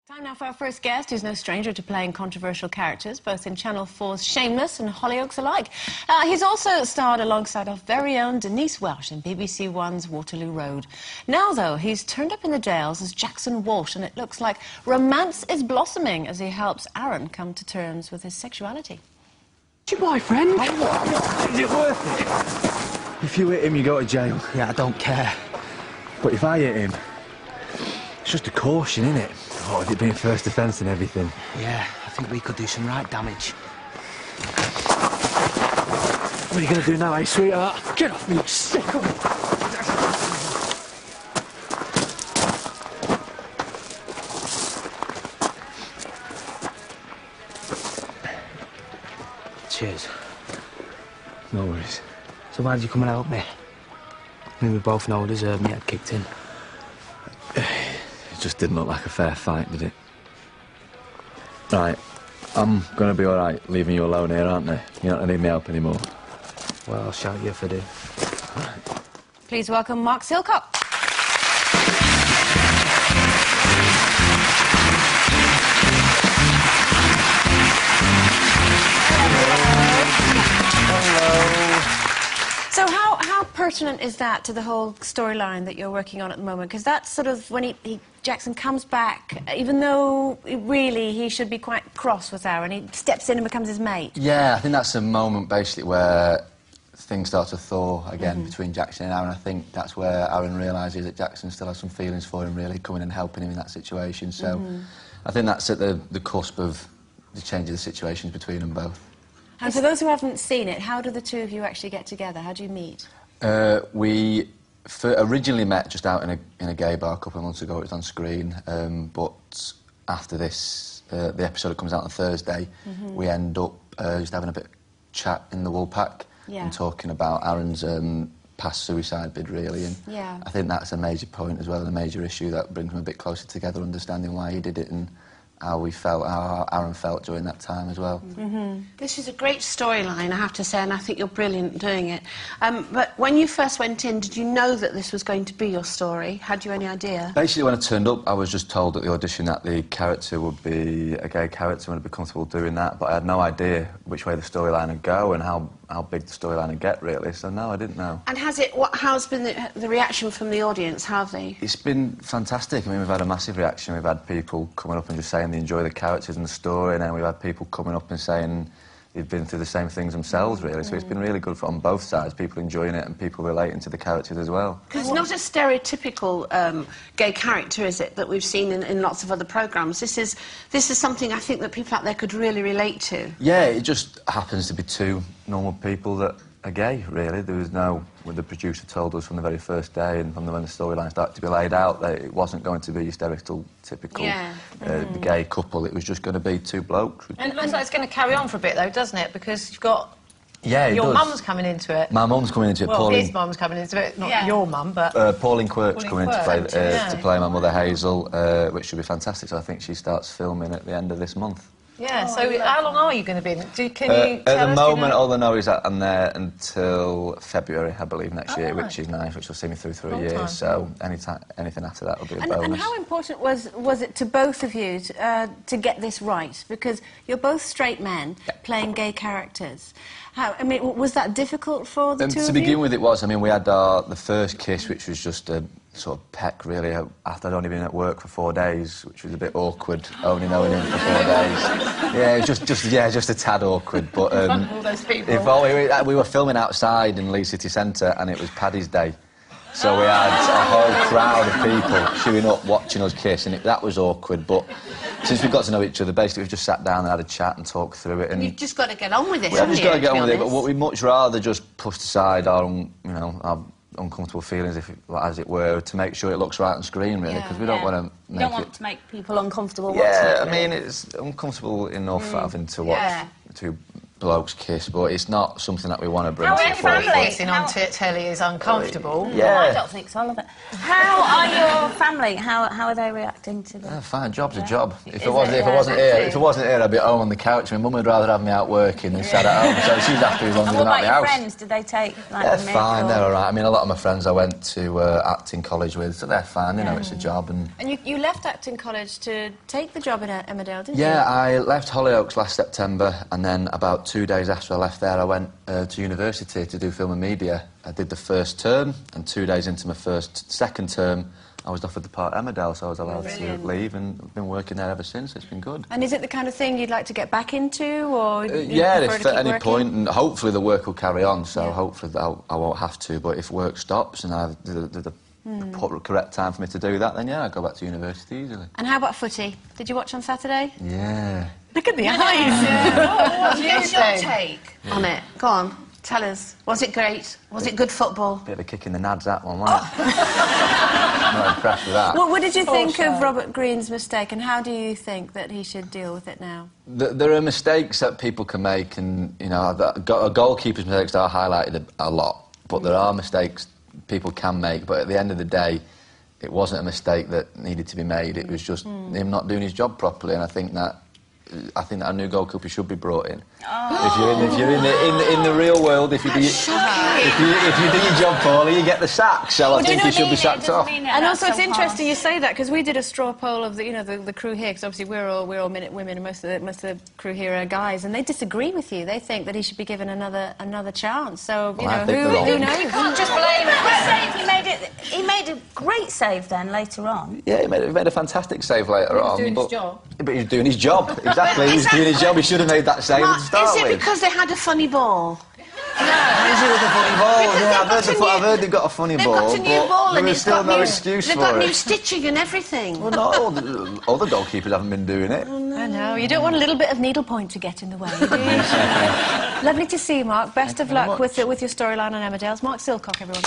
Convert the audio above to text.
Time now for our first guest, who's no stranger to playing controversial characters, both in Channel 4's Shameless and Hollyoaks alike. He's also starred alongside our very own Denise Welch in BBC One's Waterloo Road. Now, though, he's turned up in the jails as Jackson Walsh, and it looks like romance is blossoming as he helps Aaron come to terms with his sexuality. Your boyfriend? Is it worth it? If you hit him, you go to jail. Yeah, I don't care. But if I hit him, it's just a caution, innit? Oh, with it being first offence and everything. Yeah, I think we could do some right damage. What are you going to do now, eh, sweetheart? Get off me, you sicko! Cheers. No worries. So why did you come and help me? I mean, we both know there's me head kicked in. It just didn't look like a fair fight, did it? Right, I'm gonna be all right leaving you alone here, aren't I? You're not gonna need me help anymore. Well, I'll shout you if I do. Right. Please welcome Marc'kiem Silcockiem. So how pertinent is that to the whole storyline that you're working on at the moment? Because that's sort of when Jackson comes back, even though really he should be quite cross with Aaron, he steps in and becomes his mate. Yeah, I think that's a moment basically where things start to thaw again between Jackson and Aaron. I think that's where Aaron realises that Jackson still has some feelings for him, really, coming and helping him in that situation. So I think that's at the cusp of the change of the situations between them both. And for those who haven't seen it, how do the two of you actually get together? How do you meet? We originally met just out in a gay bar a couple of months ago. It was on screen, but after this, the episode that comes out on Thursday, we end up just having a bit of chat in the Woolpack and talking about Aaron's past suicide bid, really. And I think that's a major point as well, and a major issue that brings them a bit closer together, understanding why he did it and how we felt, how Aaron felt during that time as well. This is a great storyline, I have to say, and I think you're brilliant doing it. But when you first went in, did you know that this was going to be your story? Had you any idea? Basically, when I turned up, I was just told at the audition that the character would be a gay character and I'd be comfortable doing that, but I had no idea which way the storyline would go and how big the storyline would get, really, so no, I didn't know. And how's been the reaction from the audience? How have they? It's been fantastic. I mean, we've had a massive reaction. We've had people coming up and just saying they enjoy the characters and the story, and then we've had people coming up and saying they've been through the same things themselves, really, so it's been really good on both sides, people enjoying it and people relating to the characters as well. Because it's not a stereotypical gay character, is it, that we've seen in lots of other programmes? This is something I think that people out there could really relate to. Yeah, it just happens to be two normal people that are gay, really. There was no... the producer told us from the very first day and from when the storyline started to be laid out that it wasn't going to be your stereotypical the gay couple. It was just going to be two blokes. And it looks like it's going to carry on for a bit, though, doesn't it? Because you've got... Yeah, your mum's coming into it. My mum's coming into it. Well, his mum's coming into it, not your mum, but... Pauline Quirk's coming in to play my mother Hazel, which should be fantastic. So I think she starts filming at the end of this month. Yeah, so how long are you going to be in? Can you tell us? At the moment, all I know is that I'm there until February, I believe, next year, which is nice, which will see me through 3 years. So anything after that will be a bonus. And how important was it to both of you to get this right? Because you're both straight men playing gay characters. I mean, was that difficult for the two of you? To begin with, it was. I mean, we had the first kiss, which was just a sort of peck, really, after I'd only been at work for 4 days, which was a bit awkward, only knowing him for 4 days. Yeah, it was just a tad awkward, but... all those people. We were filming outside in Leeds City Centre, and it was Paddy's Day. So we had a whole crowd of people queuing up, watching us kiss, and that was awkward, but... Since we got to know each other, basically we've just sat down and had a chat and talked through it. And you've just got to get on with it, We've just got to get on with it, but we'd much rather just push aside our uncomfortable feelings, as it were, to make sure it looks right on screen, really, because we don't want to make You don't want to make people uncomfortable watching it. I mean, it's uncomfortable enough having to watch two blokes kiss, but it's not something that we want to bring to the Everybody forefront. kissing on telly is uncomfortable. Yeah. I don't think so, I love it. How are your family? How are they reacting to this? Fine, job's a job. If Is it wasn't here, I'd be at home on the couch. My mum would rather have me out working than sat at home, so she's happy as long as And I'm what out about the your house. friends? Did they take like They're the mick fine, or- they're all right. I mean, a lot of my friends I went to acting college with, so they're fine. They know it's a job. And you left acting college to take the job in Emmerdale, didn't you? yeah, I left Hollyoaks last September, and then about 2 days after I left there, I went to university to do film and media. I did the first term, and 2 days into my second term, I was offered the part at Emmerdale, so I was allowed to leave, and I've been working there ever since. It's been good. And is it the kind of thing you'd like to get back into, or yeah, prefer if to at keep any working? point, and hopefully the work will carry on, so hopefully I won't have to, but if work stops and I have the correct time for me to do that, then yeah, I'll go back to university easily. And how about footy? Did you watch on Saturday? Yeah. Look at the eyes. What's your take on it? Go on, tell us. Was it great? Was it good football? Bit of a kick in the nads, that one, wasn't it? I'm not impressed with that. What did you think of Robert Greene's mistake, and how do you think that he should deal with it now? There are mistakes that people can make, and, you know, a goalkeeper's mistakes are highlighted a lot, but there are mistakes people can make, but at the end of the day, it wasn't a mistake that needed to be made. It was just him not doing his job properly, and I think that a new goalkeeper should be brought in. Oh. If you're in the real world, if you do your job poorly, you get the sack. So I think he should be sacked off. And also, it's interesting you say that, because we did a straw poll of the crew here, because obviously we're all minute women, and most of the crew here are guys, and they disagree with you. They think that he should be given another chance. So you know, who knows? You can't just blame it. He made a great save then later on. Yeah, he made a fantastic save later on. Doing his job. But he was doing his job, exactly. He was doing his job. He should have made that save Mark, to start is it with. because they had a funny ball? Is it with a funny ball? Yeah, I've heard they've got a funny They've ball. got a new but ball there and was it's still got no new, excuse they've for got it. new stitching and everything. Well, not all the other goalkeepers haven't been doing it. I know, you don't want a little bit of needlepoint to get in the way, do you? Lovely to see you, Mark. Best of luck with your storyline on Emmerdale. Marc'kiem Silcockiem, everyone.